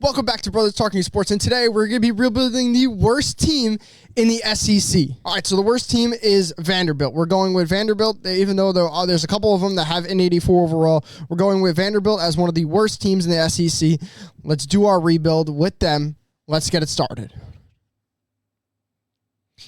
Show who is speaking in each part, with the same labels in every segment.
Speaker 1: Welcome back to Brothers Talking Sports, and today we're going to be rebuilding the worst team in the SEC. All right, so the worst team is Vanderbilt. We're going with Vanderbilt, even though there's a couple of them that have an 84 overall. We're going with Vanderbilt as one of the worst teams in the SEC. Let's do our rebuild with them. Let's get it started.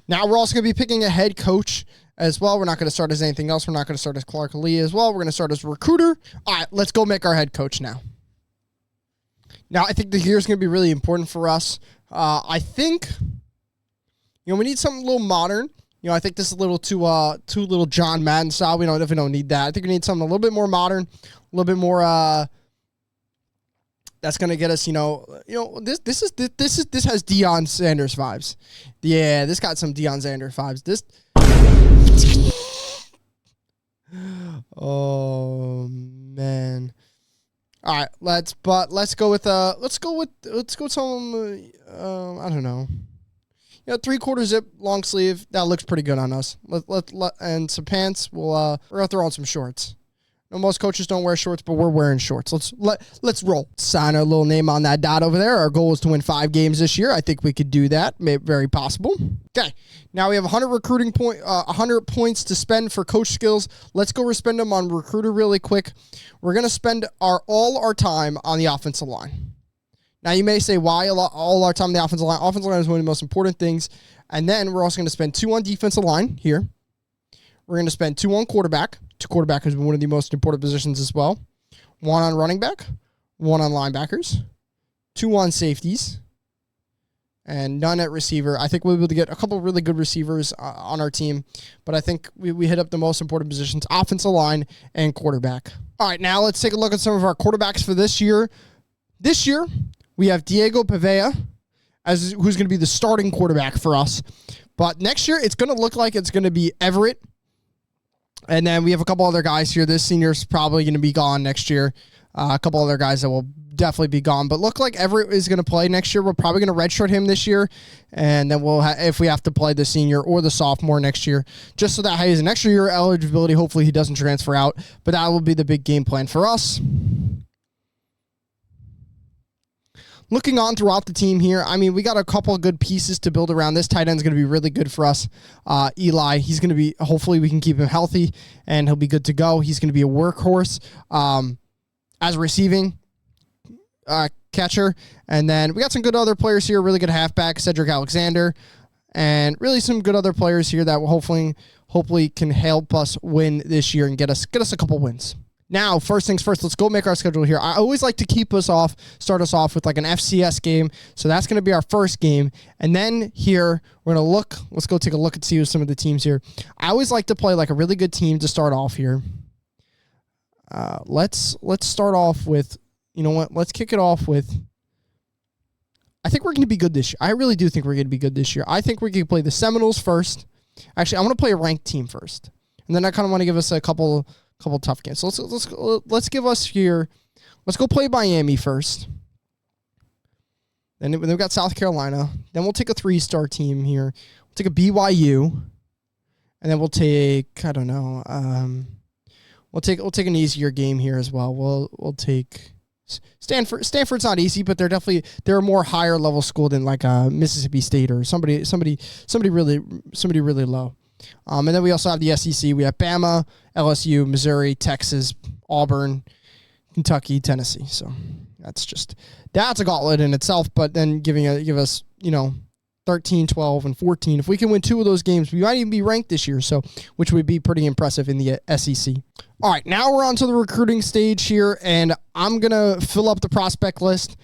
Speaker 1: Now we're also going to be picking a head coach as well. We're not going to start as anything else. We're not going to start as Clark Lee as well. We're going to start as recruiter. All right, let's go make our head coach now. Now, I think the year is going to be really important for us. I think, we need something a little modern. I think this is a little too little John Madden style. We don't need that. I think we need something a little bit more modern, a little bit more that's going to get us, this has Deion Sanders vibes. Yeah, this got some Deion Sanders vibes. Oh man. All right, let's go with some I don't know. 3/4 zip long sleeve, that looks pretty good on us. And some pants. We're gonna throw on some shorts. Most coaches don't wear shorts, but we're wearing shorts. Let's roll. Sign our little name on that dot over there. Our goal is to win 5 games this year. I think we could do that. Very possible. Okay. Now we have 100 points to spend for coach skills. Let's go spend them on recruiter really quick. We're gonna spend all our time on the offensive line. Now you may say, why all our time on the offensive line? Offensive line is one of the most important things. And then we're also gonna spend 2 on defensive line here. We're gonna spend 2 on quarterback. Quarterback has been one of the most important positions as well. 1 on running back, 1 on linebackers, 2 on safeties, and none at receiver. I think we'll be able to get a couple of really good receivers on our team, but I think we hit up the most important positions, offensive line and quarterback. All right, now let's take a look at some of our quarterbacks for this year. This year, we have Diego Pavea who's going to be the starting quarterback for us. But next year, it's going to look like it's going to be Everett. And then we have a couple other guys here. This senior's probably going to be gone next year. A couple other guys that will definitely be gone. But look like Everett is going to play next year. We're probably going to redshirt him this year. And then if we have to play the senior or the sophomore next year, just so that he has an extra year eligibility. Hopefully he doesn't transfer out. But that will be the big game plan for us. Looking on throughout the team here, we got a couple of good pieces to build around. This tight end is going to be really good for us. Eli, he's going to be, hopefully we can keep him healthy and he'll be good to go. He's going to be a workhorse as a receiving catcher. And then we got some good other players here, really good halfback, Cedric Alexander, and really some good other players here that will hopefully can help us win this year and get us a couple wins. Now, first things first, let's go make our schedule here. I always like to start us off with like an FCS game. So that's going to be our first game. And then here, we're going to let's go take a look and see some of the teams here. I always like to play like a really good team to start off here. Let's start off with, let's kick it off with, I think we're going to be good this year. I really do think we're going to be good this year. I think we're going to play the Seminoles first. Actually, I want to play a ranked team first. And then I kind of want to give us a couple tough games. So let's give us here. Let's go play Miami first. Then we've got South Carolina. Then we'll take a 3-star team here. We'll take a BYU, and then we'll take I don't know. We'll take an easier game here as well. We'll take Stanford. Stanford's not easy, but they're a more higher level school than like Mississippi State or somebody really low. And then we also have the SEC. We have Bama, LSU, Missouri, Texas, Auburn, Kentucky, Tennessee. So that's a gauntlet in itself. But then give us 13, 12, and 14. If we can win 2 of those games, we might even be ranked this year. So which would be pretty impressive in the SEC. All right, now we're on to the recruiting stage here, and I'm gonna fill up the prospect list,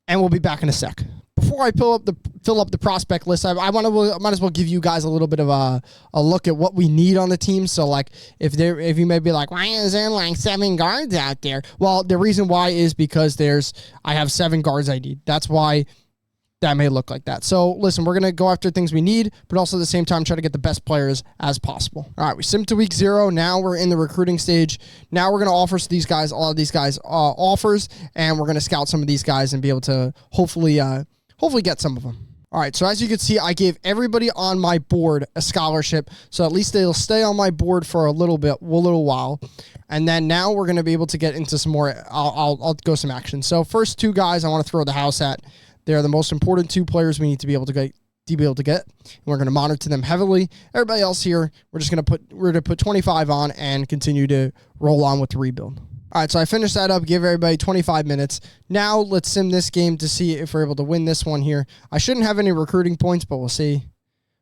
Speaker 1: and we'll be back in a sec. Before I fill up the prospect list, I might as well give you guys a little bit of a look at what we need on the team. So like if you may be like, why is there like 7 guards out there? Well, the reason why is because I have 7 guards I need. That's why that may look like that. So listen, we're going to go after things we need, but also at the same time try to get the best players as possible. All right, we simmed to week 0. Now we're in the recruiting stage. Now we're going to offer a lot of these guys offers, and we're going to scout some of these guys and be able to hopefully get some of them. All right, so as you can see, I gave everybody on my board a scholarship, so at least they'll stay on my board for a little while. And then now we're going to be able to get into some more. I'll go some action. So first two guys I want to throw the house at. They're the most important two players we need to be able to get. And we're going to monitor them heavily. Everybody else here, we're going to put 25 on and continue to roll on with the rebuild. All right, so I finished that up, give everybody 25 minutes. Now let's sim this game to see if we're able to win this one here. I shouldn't have any recruiting points, but we'll see.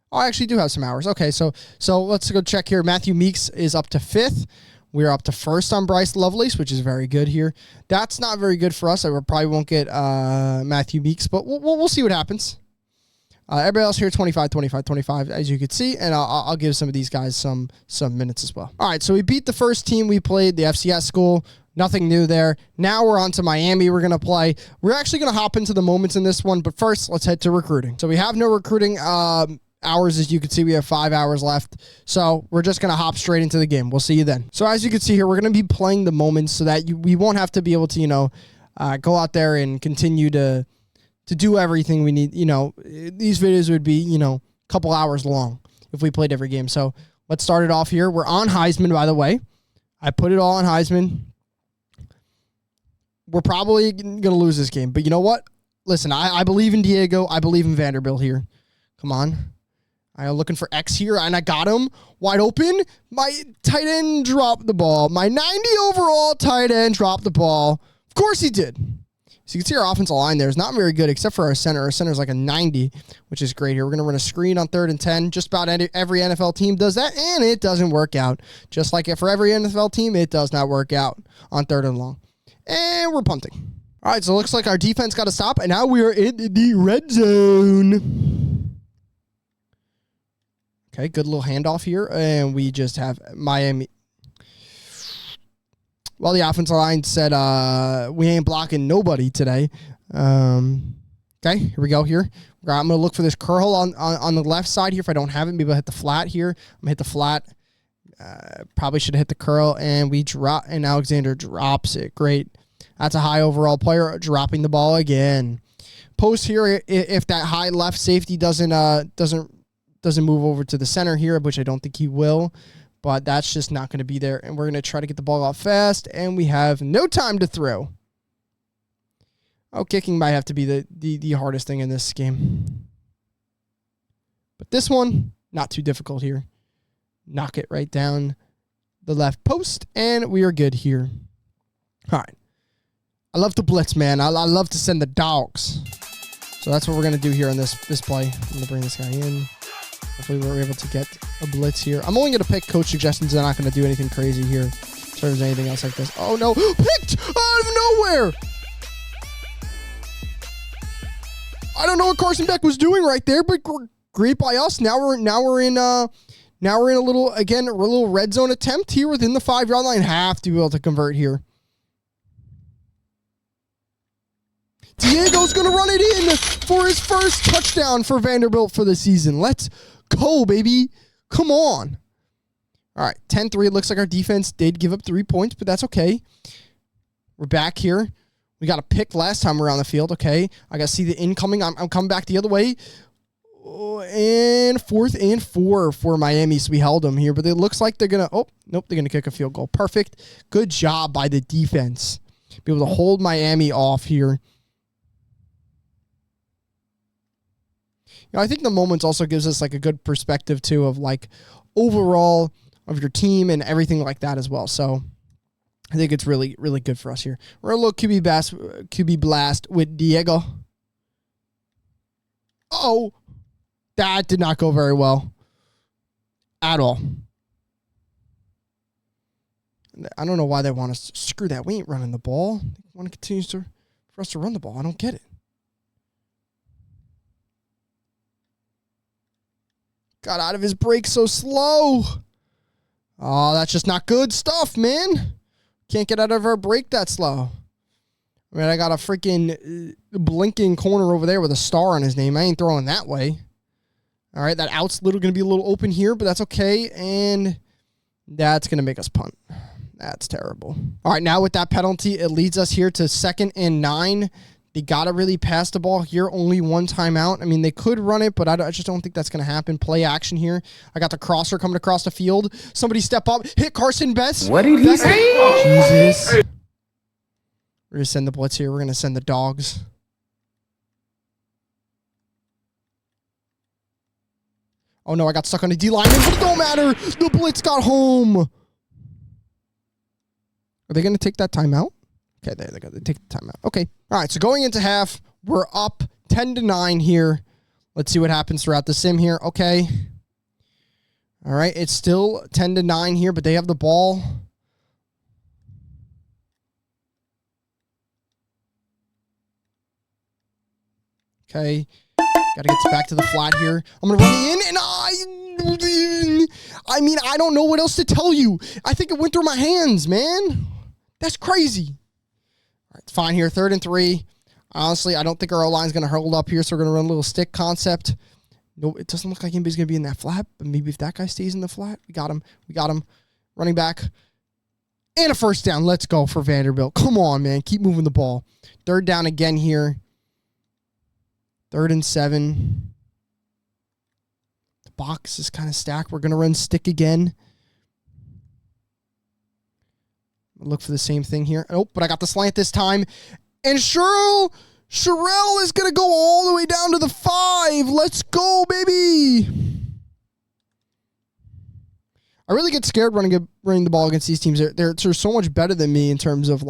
Speaker 1: Oh, I actually do have some hours. Okay, so let's go check here. Matthew Meeks is up to 5th. We're up to 1st on Bryce Lovelace, which is very good here. That's not very good for us. I probably won't get Matthew Meeks, but we'll see what happens. Everybody else here, 25, 25, 25, as you can see, and I'll give some of these guys some minutes as well. All right, so we beat the first team we played, the FCS school. Nothing new there. Now we're on to Miami. We're going to play. We're actually going to hop into the moments in this one, but first, let's head to recruiting. So we have no recruiting hours. As you can see, we have 5 hours left, so we're just going to hop straight into the game. We'll see you then. So as you can see here, we're going to be playing the moments so that we won't have to be able to, go out there and continue to do everything we need. These videos would be, a couple hours long if we played every game. So let's start it off here. We're on Heisman, by the way. I put it all on Heisman. We're probably going to lose this game, but you know what? Listen, I believe in Diego. I believe in Vanderbilt here. Come on. I'm looking for X here, and I got him wide open. My tight end dropped the ball. My 90 overall tight end dropped the ball. Of course he did. So you can see our offensive line there is not very good except for our center. Our center is like a 90, which is great here. We're going to run a screen on 3rd and 10. Just about every NFL team does that, and it doesn't work out. Just like for every NFL team, it does not work out on 3rd and long. And we're punting. All right, so it looks like our defense got to stop, and now we are in the red zone. Okay, good little handoff here, and we just have Miami. Well, the offensive line said we ain't blocking nobody today. Okay, here we go here. I'm going to look for this curl on the left side here. If I don't have it, maybe I'll hit the flat here. I'm going to hit the flat. Probably should have hit the curl, and and Alexander drops it. Great. That's a high overall player dropping the ball again. Post here, if that high left safety doesn't move over to the center here, which I don't think he will, but that's just not going to be there. And we're going to try to get the ball out fast, and we have no time to throw. Oh, kicking might have to be the hardest thing in this game. But this one, not too difficult here. Knock it right down the left post, and we are good here. All right. I love to blitz, man. I love to send the dogs. So that's what we're going to do here on this play. I'm going to bring this guy in. Hopefully we're able to get a blitz here. I'm only going to pick coach suggestions. I'm not going to do anything crazy here. So if there's anything else like this. Oh, no. Picked out of nowhere. I don't know what Carson Beck was doing right there, but great by us. Now we're in a little red zone attempt here within the 5-yard line. Have to be able to convert here. Diego's going to run it in for his first touchdown for Vanderbilt for the season. Let's go, baby. Come on. All right, 10-3. It looks like our defense did give up 3 points, but that's okay. We're back here. We got a pick last time we were on the field. Okay, I got to see the incoming. I'm coming back the other way. Oh, and 4th and 4 for Miami, so we held them here. But it looks like they're going to... Oh, nope, they're going to kick a field goal. Perfect. Good job by the defense. Be able to hold Miami off here. I think the moments also gives us like a good perspective too of like overall of your team and everything like that as well. So I think it's really, really good for us here. We're a little QB blast with Diego. Oh, that did not go very well at all. I don't know why they want us to screw that. We ain't running the ball. They want to continue for us to run the ball. I don't get it. Got out of his break so slow. Oh, that's just not good stuff, man. Can't get out of our break that slow. I mean, I got a freaking blinking corner over there with a star on his name. I ain't throwing that way. All right, that out's going to be a little open here, but that's okay. And that's going to make us punt. That's terrible. All right, now with that penalty, it leads us here to 2nd and 9. They got to really pass the ball here. Only one timeout. I mean, they could run it, but I just don't think that's going to happen. Play action here. I got the crosser coming across the field. Somebody step up. Hit Carson Best.
Speaker 2: What did he say?
Speaker 1: Jesus. We're going to send the blitz here. We're going to send the dogs. Oh, no, I got stuck on a D-line, but it don't matter. The blitz got home. Are they going to take that timeout? Okay, there they go. They take the timeout. Okay. All right, so going into half, we're up 10-9 here. Let's see what happens throughout the sim here. Okay. All right, it's still 10-9 here, but they have the ball. Okay. Got to get back to the flat here. I'm going to run it in, and I mean, I don't know what else to tell you. I think it went through my hands, man. That's crazy. All right, it's fine here. 3rd and 3. Honestly, I don't think our O-line is going to hold up here, so we're going to run a little stick concept. No, it doesn't look like anybody's going to be in that flat, but maybe if that guy stays in the flat, we got him. We got him. Running back. And a first down. Let's go for Vanderbilt. Come on, man. Keep moving the ball. 3rd down again here. 3rd and 7. The box is kind of stacked. We're going to run stick again. Look for the same thing here. Oh, but I got the slant this time. And Sherrill is going to go all the way down to the 5. Let's go, baby. I really get scared running the ball against these teams. They're so much better than me in terms of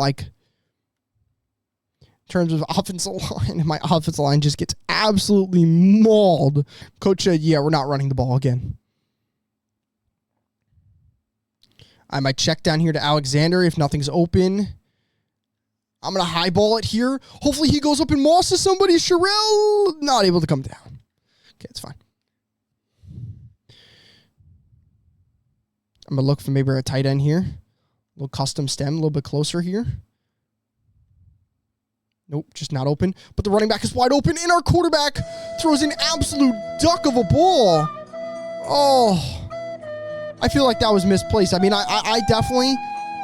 Speaker 1: offensive line. And my offensive line just gets absolutely mauled. Coach said, yeah, we're not running the ball again. I might check down here to Alexander if nothing's open. I'm going to highball it here. Hopefully he goes up and mosses somebody. Sherrill not able to come down. Okay, it's fine. I'm going to look for maybe a tight end here. A little custom stem, a little bit closer here. Nope, just not open. But the running back is wide open, and our quarterback throws an absolute duck of a ball. Oh, I feel like that was misplaced. I mean, I definitely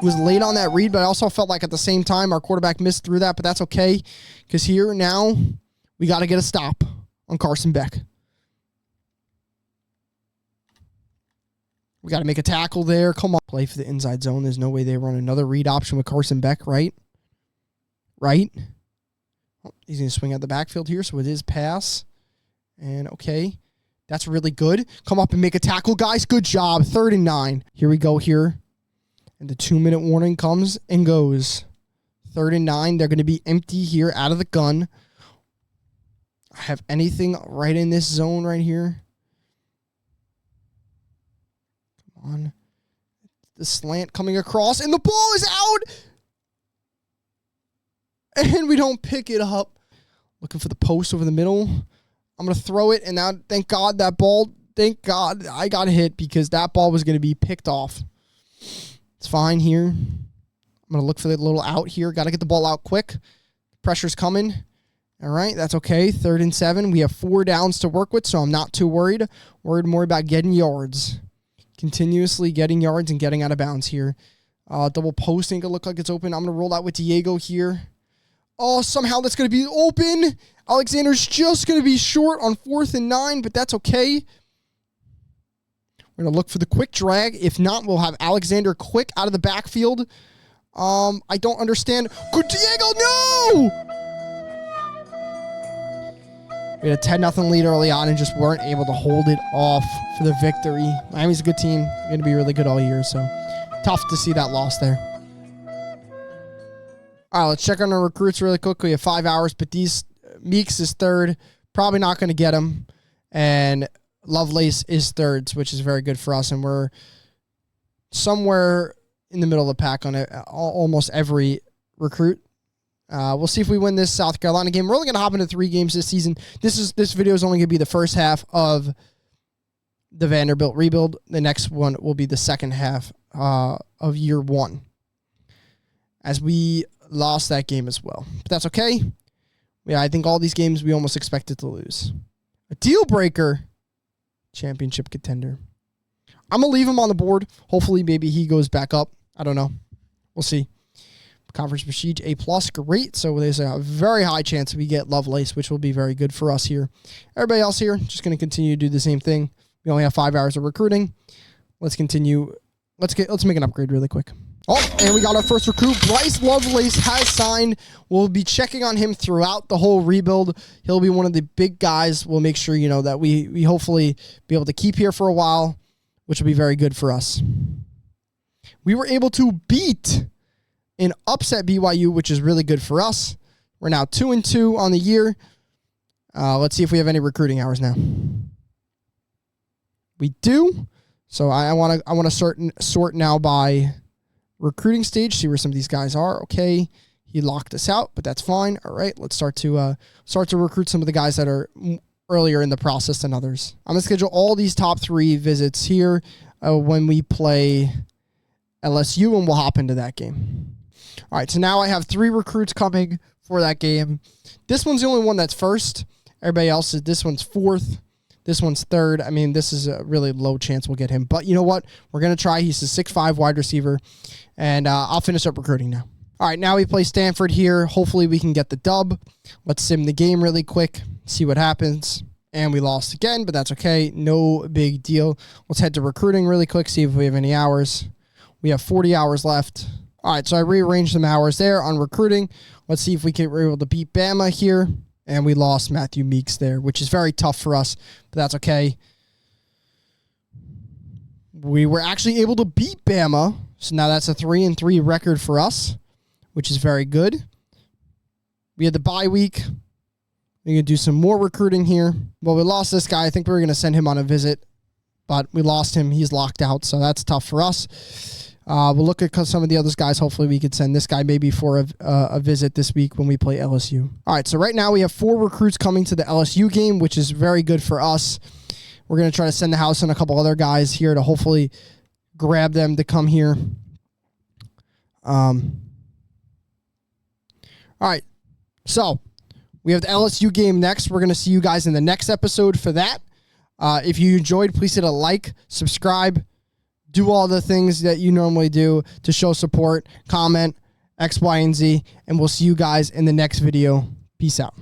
Speaker 1: was late on that read, but I also felt like at the same time our quarterback missed through that, but that's okay because here now we got to get a stop on Carson Beck. We got to make a tackle there. Come on. Play for the inside zone. There's no way they run another read option with Carson Beck, right? Right? Oh, he's going to swing out the backfield here, so it is pass. And okay. That's really good. Come up and make a tackle, guys. Good job. 3rd and 9. Here we go here. And the 2-minute warning comes and goes. 3rd and 9. They're going to be empty here out of the gun. I have anything right in this zone right here. Come on. The slant coming across, and the ball is out. And we don't pick it up. Looking for the post over the middle. I'm going to throw it, and now, thank God I got hit because that ball was going to be picked off. It's fine here. I'm going to look for the little out here. Got to get the ball out quick. Pressure's coming. All right, that's okay. 3rd and 7. We have 4 downs to work with, so I'm not too worried. Worried more about getting yards. Continuously getting yards and getting out of bounds here. Double posting could look like it's open. I'm going to roll out with Diego here. Oh, somehow that's going to be open. Alexander's just going to be short on 4th and 9, but that's okay. We're going to look for the quick drag. If not, we'll have Alexander quick out of the backfield. I don't understand. Good Diego, no! We had a 10-0 lead early on and just weren't able to hold it off for the victory. Miami's a good team. They're going to be really good all year, so tough to see that loss there. All right, let's check on our recruits really quickly. We have 5 hours, but Meeks is 3rd. Probably not going to get him. And Lovelace is 3rd, which is very good for us. And we're somewhere in the middle of the pack on almost every recruit. We'll see if we win this South Carolina game. We're only going to hop into 3 games this season. This video is only going to be the first half of the Vanderbilt rebuild. The next one will be the second half of year 1. As we lost that game as well. But that's okay. Yeah, I think all these games we almost expected to lose. A deal breaker. Championship contender. I'm going to leave him on the board. Hopefully, maybe he goes back up. I don't know. We'll see. Conference Prestige A+, great. So there's a very high chance we get Lovelace, which will be very good for us here. Everybody else here, just going to continue to do the same thing. We only have 5 hours of recruiting. Let's continue. Let's make an upgrade really quick. Oh, and we got our first recruit. Bryce Lovelace has signed. We'll be checking on him throughout the whole rebuild. He'll be one of the big guys. We'll make sure, that we hopefully be able to keep here for a while, which will be very good for us. We were able to beat an upset BYU, which is really good for us. We're now 2-2 on the year. Let's see if we have any recruiting hours now. We do. So I want to sort now by recruiting stage, see where some of these guys are. Okay, he locked us out, but that's fine. All right, let's start to recruit some of the guys that are earlier in the process than others. I'm gonna schedule all these top 3 visits here when we play LSU, and we'll hop into that game. All right, so now I have 3 recruits coming for that game. This one's the only one that's first. Everybody else this one's 4th. This one's 3rd. I mean, this is a really low chance we'll get him. But you know what? We're going to try. He's a 6'5" wide receiver. And I'll finish up recruiting now. All right, now we play Stanford here. Hopefully we can get the dub. Let's sim the game really quick, see what happens. And we lost again, but that's okay. No big deal. Let's head to recruiting really quick, see if we have any hours. We have 40 hours left. All right, so I rearranged some hours there on recruiting. Let's see if we're able to beat Bama here. And we lost Matthew Meeks there, which is very tough for us, but that's okay. We were actually able to beat Bama, so now that's a 3-3 record for us, which is very good. We had the bye week. We're going to do some more recruiting here. Well, we lost this guy. I think we were going to send him on a visit, but we lost him. He's locked out, so that's tough for us. We'll look at some of the other guys. Hopefully we could send this guy maybe for a visit this week when we play LSU. All right, so right now we have 4 recruits coming to the LSU game, which is very good for us. We're going to try to send the house and a couple other guys here to hopefully grab them to come here. All right, so we have the LSU game next. We're going to see you guys in the next episode for that. If you enjoyed, please hit a like, subscribe, do all the things that you normally do to show support, comment, X, Y, and Z, and we'll see you guys in the next video. Peace out.